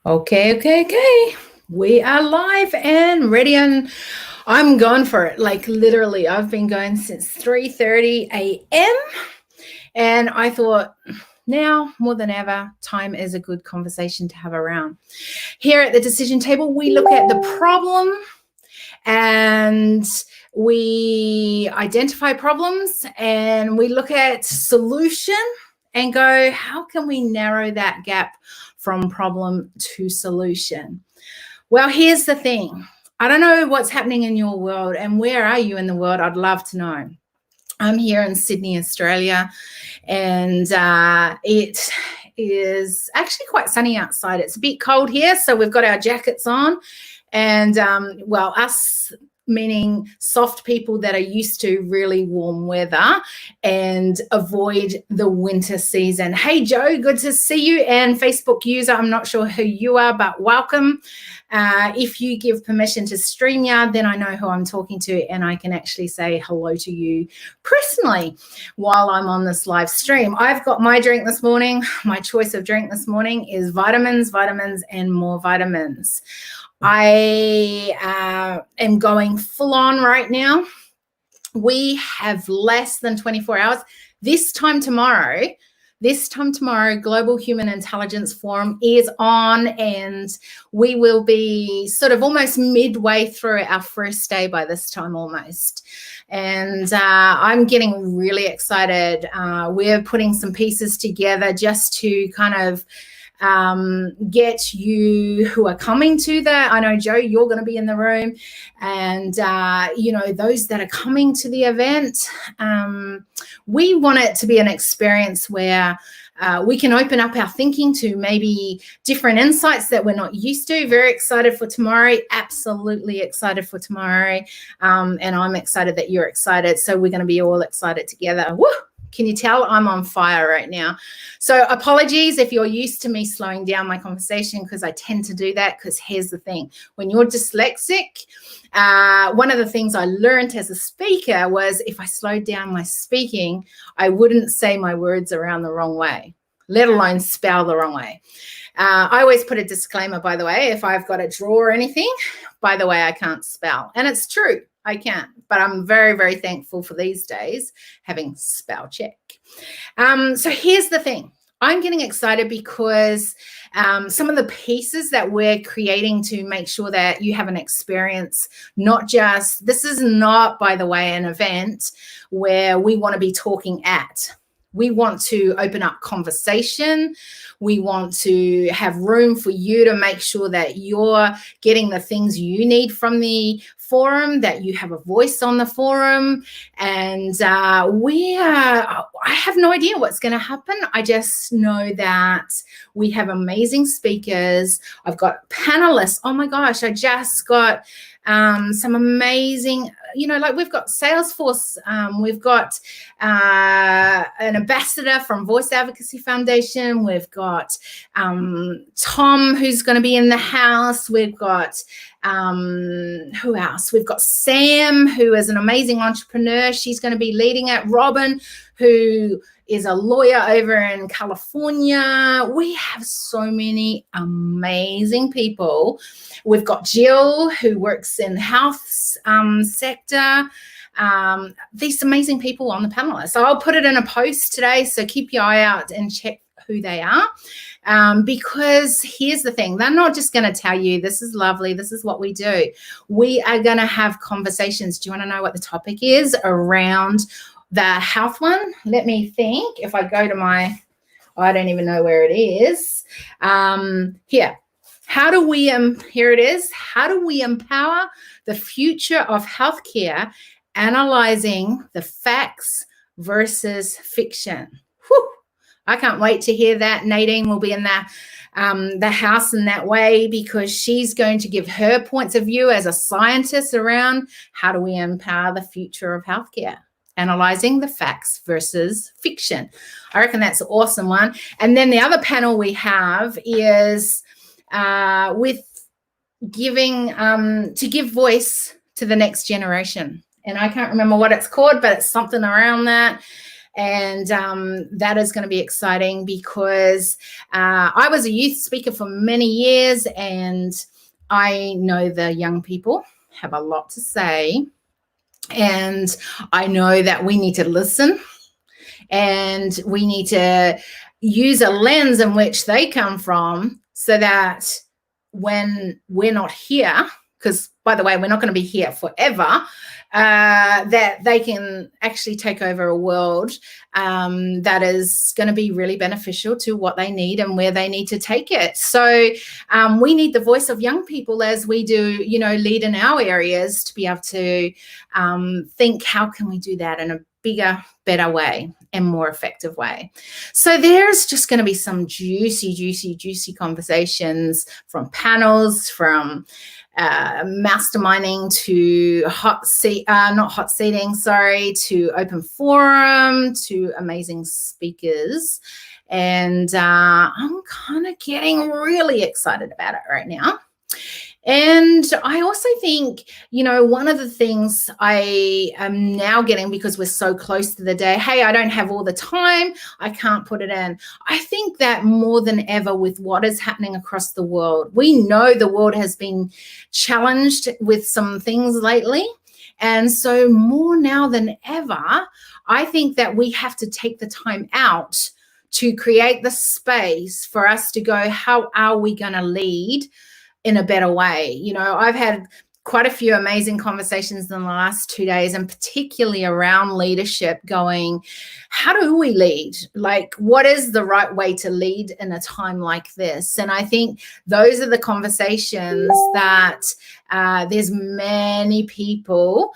Okay. We are live and ready, and I'm going for it. Like literally, I've been going since 3:30 a.m. and I thought now more than ever, time is a good conversation to have around. Here at the decision table, we look at the problem and we identify problems and we look at solution and go, how can we narrow that gap from problem to solution? Well, here's the thing. I don't know what's happening in your world and where are you in the world? I'd love to know. I'm here in Sydney, Australia, and it is actually quite sunny outside. It's a bit cold here, so we've got our jackets on. And well, us meaning soft people that are used to really warm weather and avoid the winter season. Hey, Joe, good to see you. And Facebook user, I'm not sure who you are, but welcome. If you give permission to StreamYard, then I know who I'm talking to and I can actually say hello to you personally while I'm on this live stream. I've got my drink this morning. My choice of drink this morning is vitamins, and more vitamins. I am going full on right now. We have less than 24 hours. This time tomorrow, Global Human Intelligence Forum is on, and we will be sort of almost midway through our first day by this time almost. And I'm getting really excited. We're putting some pieces together just to kind of get you who are coming to that. I know, Joe, you're going to be in the room, and those that are coming to the event, we want it to be an experience where we can open up our thinking to maybe different insights that we're not used to. Very excited for tomorrow. Absolutely excited for tomorrow. And I'm excited that you're excited. So we're going to be all excited together. Woo! Can you tell I'm on fire right now? So apologies if you're used to me slowing down my conversation, because I tend to do that, because here's the thing. When you're dyslexic, one of the things I learned as a speaker was if I slowed down my speaking, I wouldn't say my words around the wrong way, let alone spell the wrong way. I always put a disclaimer, by the way, if I've got a draw or anything, by the way, I can't spell. And it's true, I can't. But I'm very, very thankful for these days having spell check. So here's the thing. I'm getting excited because some of the pieces that we're creating to make sure that you have an experience, this is not, by the way, an event where we want to be talking at. We want to open up conversation. We want to have room for you to make sure that you're getting the things you need from the forum, that you have a voice on the forum. And I have no idea what's going to happen. I just know that we have amazing speakers. I've got panelists. Oh my gosh, I just got some amazing, like we've got Salesforce, we've got an ambassador from Voice Advocacy Foundation, we've got Tom, who's going to be in the house, we've got who else? We've got Sam, who is an amazing entrepreneur. She's going to be leading it. Robin, who is a lawyer over in California. We have so many amazing people. We've got Jill, who works in the health sector. These amazing people on the panel. So I'll put it in a post today, so keep your eye out and check who they are. Because here's the thing, they're not just going to tell you this is lovely, this is what we do. We are going to have conversations. Do you want to know what the topic is around the health one? Let me think. If I go to I don't even know where it is. Here. Here it is. How do we empower the future of healthcare, analyzing the facts versus fiction? Whew. I can't wait to hear that. Nadine will be in the house in that way, because she's going to give her points of view as a scientist around how do we empower the future of healthcare, analyzing the facts versus fiction. I reckon that's an awesome one. And then the other panel we have is with giving to give voice to the next generation. And I can't remember what it's called, but it's something around that. And that is going to be exciting because I was a youth speaker for many years, and I know the young people have a lot to say. And I know that we need to listen, and we need to use a lens in which they come from, so that when we're not here, because by the way, we're not going to be here forever, that they can actually take over a world that is going to be really beneficial to what they need and where they need to take it. So we need the voice of young people as we do, lead in our areas, to be able to think, how can we do that in a bigger, better way and more effective way? So there's just going to be some juicy conversations, from panels, from masterminding to to open forum, to amazing speakers. And I'm kind of getting really excited about it right now. And I also think, one of the things I am now getting, because we're so close to the day, hey, I don't have all the time, I can't put it in. I think that more than ever, with what is happening across the world, we know the world has been challenged with some things lately. And so more now than ever, I think that we have to take the time out to create the space for us to go, how are we going to lead in a better way? I've had quite a few amazing conversations in the last 2 days, and particularly around leadership, going, how do we lead? Like, what is the right way to lead in a time like this? And I think those are the conversations that there's many people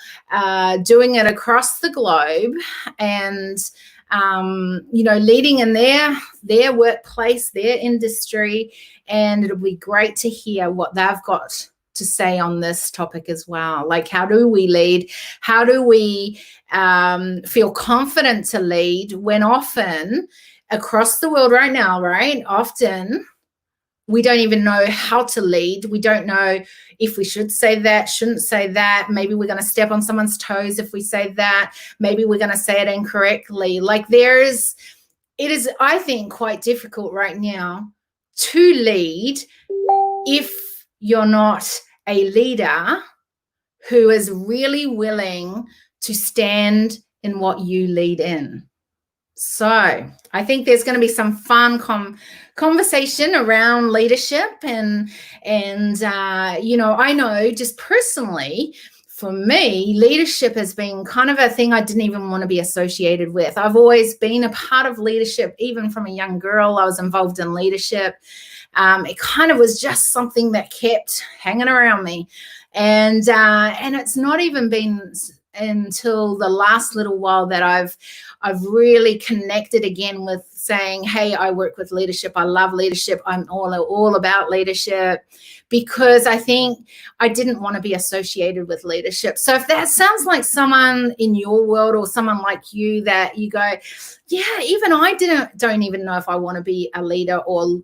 doing it across the globe, and leading in their workplace, their industry. And it'll be great to hear what they've got to say on this topic as well. Like, how do we lead? How do we feel confident to lead when often across the world right now, right? Often we don't even know how to lead. We don't know if we should say that, shouldn't say that. Maybe we're going to step on someone's toes if we say that. Maybe we're going to say it incorrectly. Like, it is, I think, quite difficult right now to lead if you're not a leader who is really willing to stand in what you lead in. So I think there's going to be some fun conversation around leadership, and I know just personally, for me, leadership has been kind of a thing I didn't even want to be associated with. I've always been a part of leadership. Even from a young girl, I was involved in leadership. It kind of was just something that kept hanging around me. And it's not even been until the last little while that I've really connected again with saying, hey, I work with leadership. I love leadership. I'm all about leadership, because I think I didn't want to be associated with leadership. So if that sounds like someone in your world, or someone like you, that you go, yeah, even I don't even know if I want to be a leader, or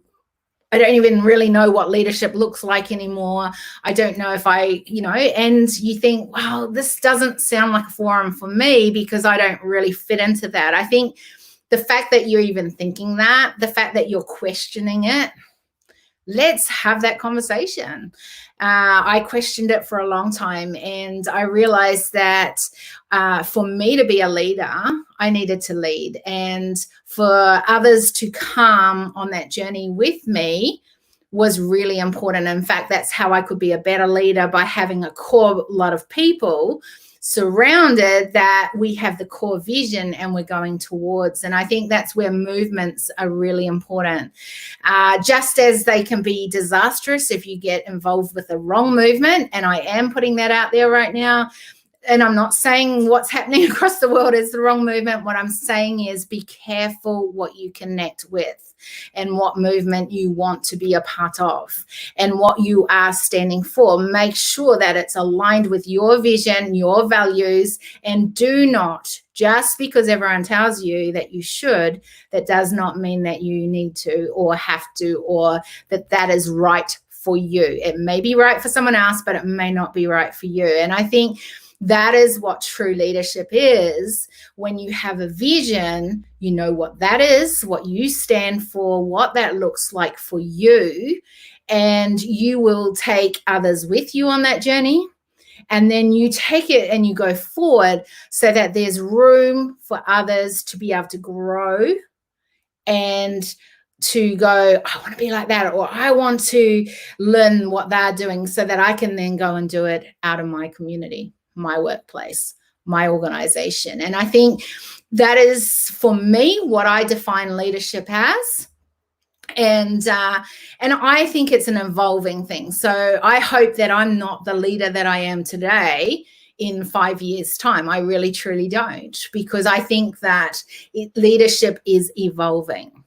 I don't even really know what leadership looks like anymore. I don't know if and you think, wow, this doesn't sound like a forum for me because I don't really fit into that. I think the fact that you're even thinking that, the fact that you're questioning it, let's have that conversation. I questioned it for a long time, and I realized that for me to be a leader, I needed to lead, and for others to come on that journey with me was really important. In fact, that's how I could be a better leader, by having a core lot of people surrounded that we have the core vision and we're going towards. And I think that's where movements are really important. Just as they can be disastrous if you get involved with the wrong movement, and I am putting that out there right now. And I'm not saying what's happening across the world is the wrong movement. What I'm saying is, be careful what you connect with, and what movement you want to be a part of, and what you are standing for. Make sure that it's aligned with your vision, your values, and do not, just because everyone tells you that you should, that does not mean that you need to or have to, or that is right for you. It may be right for someone else, but it may not be right for you. And I think That is what true leadership is. When you have a vision, you know what that is, what you stand for, what that looks like for you, and you will take others with you on that journey. And then you take it and you go forward so that there's room for others to be able to grow and to go, I want to be like that, or I want to learn what they're doing so that I can then go and do it out of my community, my workplace, my organization. And I think that is, for me, what I define leadership as. And I think it's an evolving thing. So I hope that I'm not the leader that I am today in 5 years' time. I really, truly don't, because I think that leadership is evolving.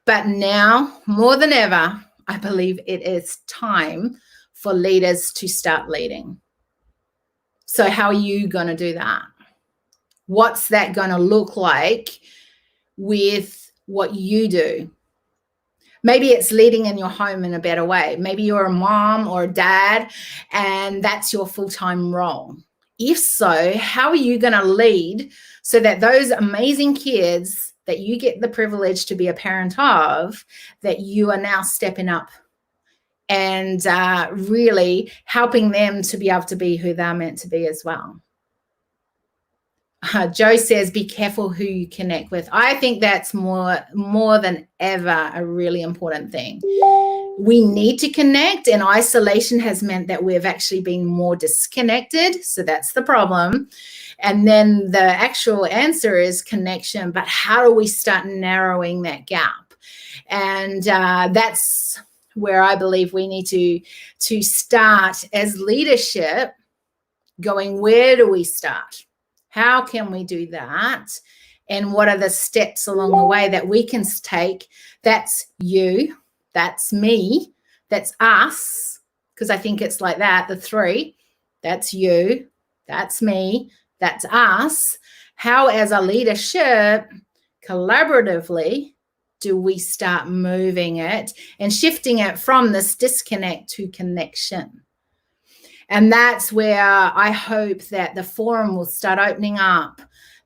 But now, more than ever, I believe it is time for leaders to start leading. So how are you going to do that? What's that going to look like with what you do? Maybe it's leading in your home in a better way. Maybe you're a mom or a dad and that's your full-time role. If so, how are you going to lead so that those amazing kids that you get the privilege to be a parent of, that you are now stepping up and really helping them to be able to be who they're meant to be as well? Joe says, be careful who you connect with. I think that's more than ever a really important thing. We need to connect, and isolation has meant that we've actually been more disconnected. So that's the problem. And then the actual answer is connection. But how do we start narrowing that gap? And that's where I believe we need to start as leadership, going, where do we start? How can we do that? And what are the steps along the way that we can take? That's you, that's me, that's us, because I think it's like that, the three. That's you, that's me, that's us. How, as a leadership, collaboratively, do we start moving it and shifting it from this disconnect to connection? And that's where I hope that the forum will start opening up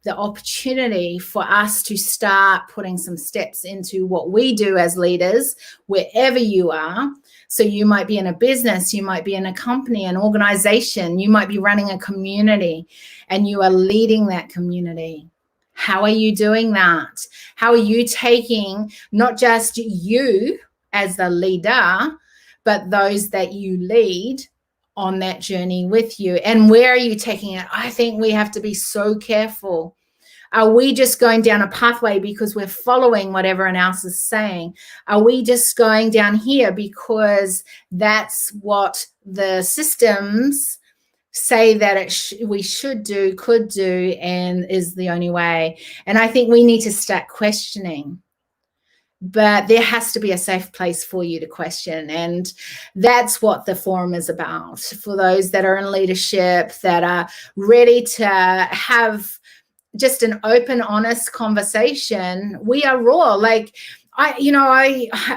the opportunity for us to start putting some steps into what we do as leaders, wherever you are. So you might be in a business, you might be in a company, an organization, you might be running a community, and you are leading that community. How are you doing that? How are you taking not just you as the leader, but those that you lead on that journey with you? And where are you taking it? I think we have to be so careful. Are we just going down a pathway because we're following what everyone else is saying? Are we just going down here because that's what the systems say that we should do, could do, and is the only way? And I think we need to start questioning. But there has to be a safe place for you to question. And that's what the forum is about. For those that are in leadership, that are ready to have just an open, honest conversation, we are raw. Like, I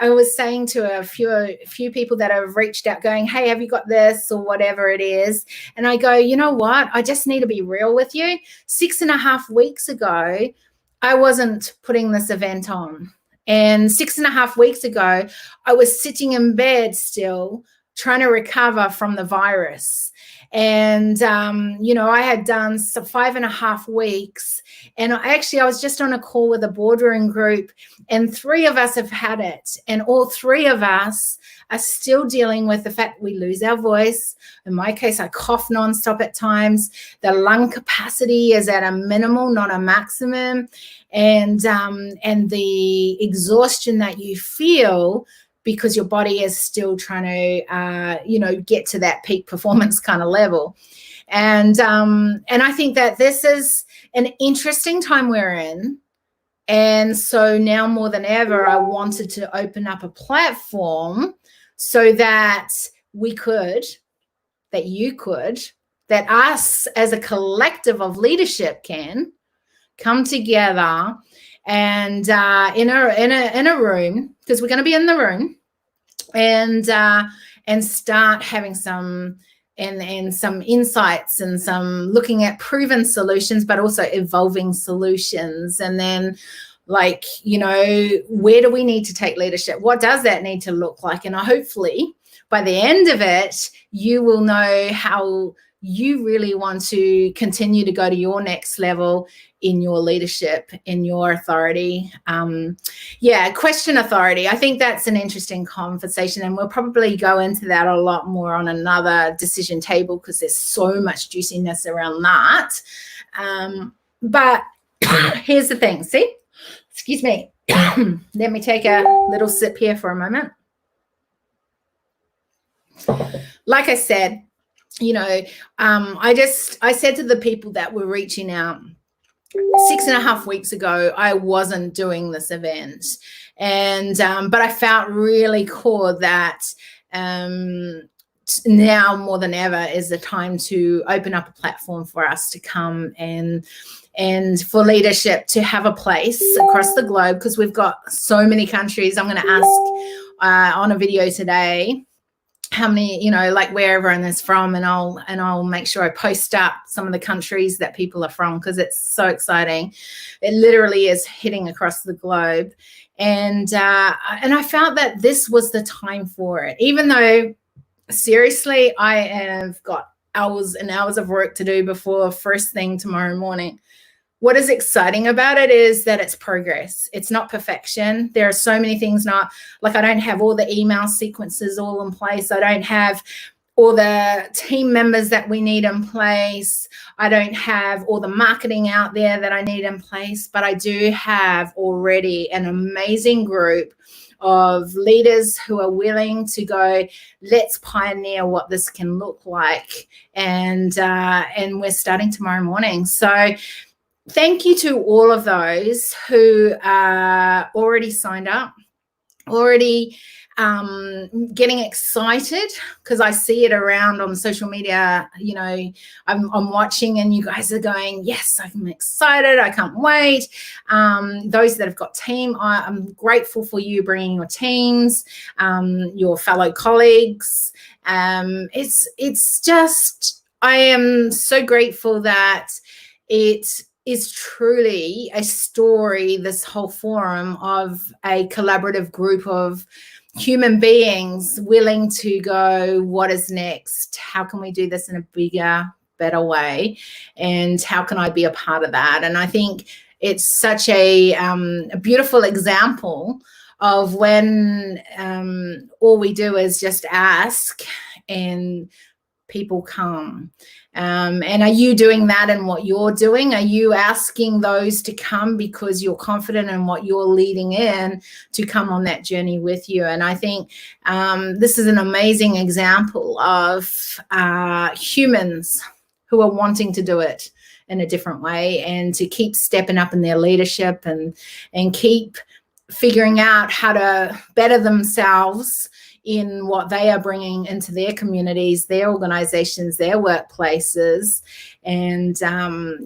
was saying to a few people that have reached out going, hey, have you got this or whatever it is? And I go, you know what? I just need to be real with you. 6.5 weeks ago, I wasn't putting this event on. And 6.5 weeks ago, I was sitting in bed still trying to recover from the virus. And, I had done 5.5 weeks. And I was just on a call with a boardroom group, and 3 of us have had it. And all 3 of us are still dealing with the fact we lose our voice. In my case, I cough nonstop at times. The lung capacity is at a minimal, not a maximum. And the exhaustion that you feel because your body is still trying to, get to that peak performance kind of level. And I think that this is an interesting time we're in. And so now more than ever, I wanted to open up a platform so that that us as a collective of leadership can come together and in a room, because we're going to be in the room, and start having some and some insights and some looking at proven solutions, but also evolving solutions. And then, like, you know, where do we need to take leadership? What does that need to look like? And hopefully by the end of it, you will know how you really want to continue to go to your next level in your leadership, in your authority. Question authority. I think that's an interesting conversation, and we'll probably go into that a lot more on another decision table because there's so much juiciness around that. But here's the thing. See, excuse me. Let me take a little sip here for a moment. Like I said, you know, I said to the people that were reaching out 6.5 weeks ago, I wasn't doing this event. And, but I felt really cool that now more than ever is the time to open up a platform for us to come and for leadership to have a place across the globe, because we've got so many countries. I'm going to ask on a video today how many, you know, like where everyone is from, and I'll make sure I post up some of the countries that people are from, because it's so exciting. It literally is hitting across the globe. And I felt that this was the time for it, even though seriously, I have got hours and hours of work to do before first thing tomorrow morning. What is exciting about it is that it's progress. It's not perfection. There are so many things not, like I don't have all the email sequences all in place. I don't have all the team members that we need in place. I don't have all the marketing out there that I need in place, but I do have already an amazing group of leaders who are willing to go, let's pioneer what this can look like. And we're starting tomorrow morning. So thank you to all of those who are already signed up, already getting excited, because I see it around on social media. You know, I'm watching and you guys are going, yes, I'm excited. I can't wait. Those that have got team, I'm grateful for you bringing your teams, your fellow colleagues. It's just, I am so grateful that it is truly a story, this whole forum, of a collaborative group of human beings willing to go, what is next? How can we do this in a bigger, better way? And how can I be a part of that? And I think it's such a beautiful example of when all we do is just ask and people come. And are you doing that in what you're doing? Are you asking those to come because you're confident in what you're leading in to come on that journey with you? And I think this is an amazing example of humans who are wanting to do it in a different way and to keep stepping up in their leadership and keep figuring out how to better themselves in what they are bringing into their communities, their organizations, their workplaces. And,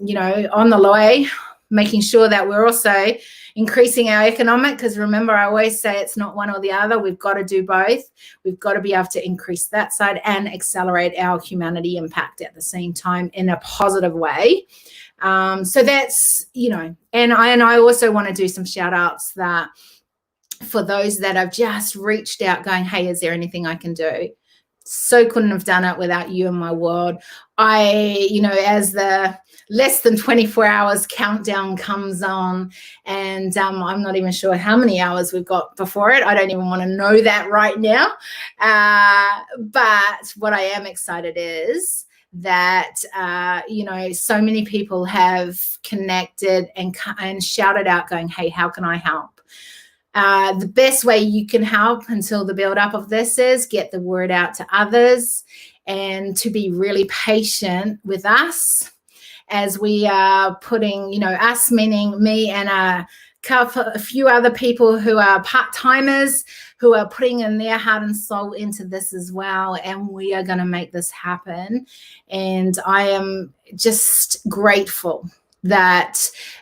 you know, on the way, making sure that we're also increasing our economic, because remember, I always say it's not one or the other. We've got to do both. We've got to be able to increase that side and accelerate our humanity impact at the same time in a positive way. So that's, you know, and I also want to do some shout outs that for those that have just reached out going, hey, is there anything I can do? So couldn't have done it without you in my world. You know, as the less than 24 hours countdown comes on, and I'm not even sure how many hours we've got before it. I don't even want to know that right now. But what I am excited is that, you know, so many people have connected and shouted out going, hey, how can I help? The best way you can help until the build up of this is get the word out to others and to be really patient with us as we are putting, you know, us meaning me and a few other people who are part-timers who are putting in their heart and soul into this as well. And we are going to make this happen. And I am just grateful that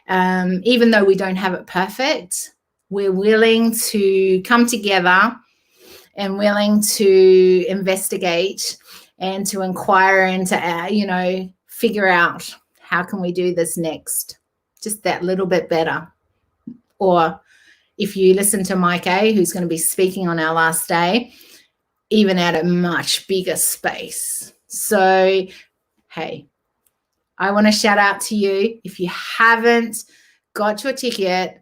even though we don't have it perfect, we're willing to come together and willing to investigate and to inquire and to, figure out how can we do this next, just that little bit better. Or if you listen to Mike A, who's going to be speaking on our last day, even at a much bigger space. So, hey, I want to shout out to you. If you haven't got your ticket,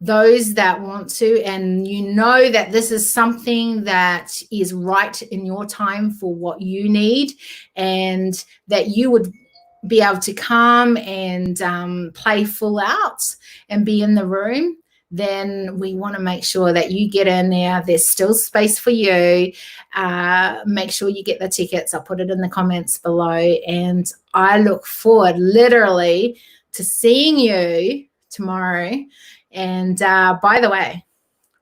those that want to, and you know that this is something that is right in your time for what you need, and that you would be able to come and play full out and be in the room, then we want to make sure that you get in there. There's still space for you. Make sure you get the tickets. I'll put it in the comments below. And I look forward literally to seeing you tomorrow. And by the way,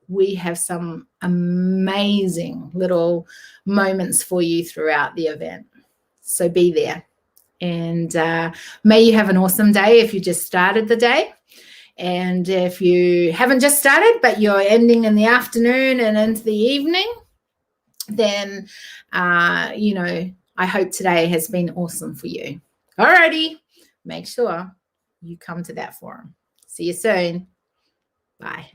we have some amazing little moments for you throughout the event. So be there. And may you have an awesome day if you just started the day. And if you haven't just started, but you're ending in the afternoon and into the evening, then, I hope today has been awesome for you. Alrighty, make sure you come to that forum. See you soon. Bye.